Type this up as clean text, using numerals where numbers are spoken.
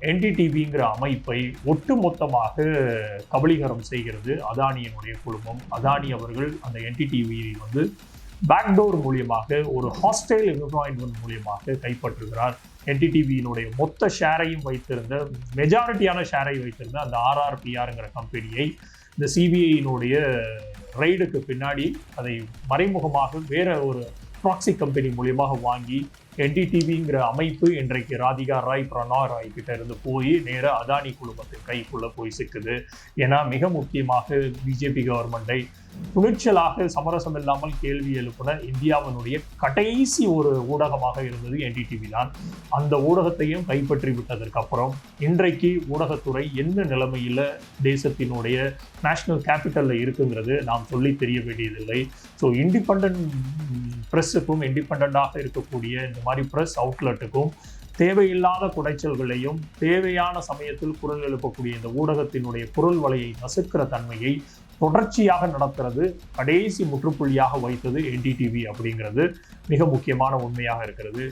என்டிடிவிங்கிற அமைப்பை ஒட்டுமொத்தமாக கபலீகரம் செய்கிறது அதானியினுடைய குழுமம். அதானி அவர்கள் அந்த என்டிடிவியை பேக்டோர் மூலியமாக ஒரு ஹாஸ்டைல் என்வாயன்மெண்ட் மூலியமாக கைப்பற்றுகிறார். என்டிடிவியினுடைய மொத்த ஷேரையும் வைத்திருந்த மெஜாரிட்டியான ஷேரை வைத்திருந்த அந்த ஆர்ஆர்பிஆர்ங்கிற கம்பெனியை இந்த சிபிஐயினுடைய ரைடுக்கு பின்னாடி அதை மறைமுகமாக வேற ஒரு ப்ராக்சி கம்பெனி மூலியமாக வாங்கி என்டிடிவிங்கிற அமைப்பு இன்றைக்கு ராதிகா ராய், பிரணாய் ராய் கிட்ட இருந்து போய் நேராக அதானி குழுமத்தின் கைக்குள்ள போய் சிக்குது. ஏன்னா மிக முக்கியமாக பிஜேபி கவர்மெண்டை துணிச்சலாக சமரசம் இல்லாமல் கேள்வி எழுப்பின இந்தியாவினுடைய கடைசி ஒரு ஊடகமாக இருந்தது என்டிடிவி தான். அந்த ஊடகத்தையும் கைப்பற்றி விட்டதற்கு அப்புறம் இன்றைக்கு ஊடகத்துறை என்ன நிலைமையில தேசத்தினுடைய நேஷனல் கேபிட்டல்ல இருக்குங்கிறது நாம் சொல்லி தெரிய வேண்டியதில்லை. ஸோ இண்டிபெண்டன்ட் ப்ரெஸ்ஸுக்கும் இண்டிபெண்டாக இருக்கக்கூடிய இந்த மாதிரி ப்ரெஸ் அவுட்லெட்டுக்கும் தேவையில்லாத குடைச்சல்களையும் தேவையான சமயத்தில் குரல் எழுப்பக்கூடிய இந்த ஊடகத்தினுடைய குரல் வலையை நசுக்கிற தன்மையை தொடர்ச்சியாக நடக்கிறது. கடைசி முற்றுப்புள்ளியாக வைத்தது என்டிடிவி அப்படிங்கிறது மிக முக்கியமான உண்மையாக இருக்கிறது.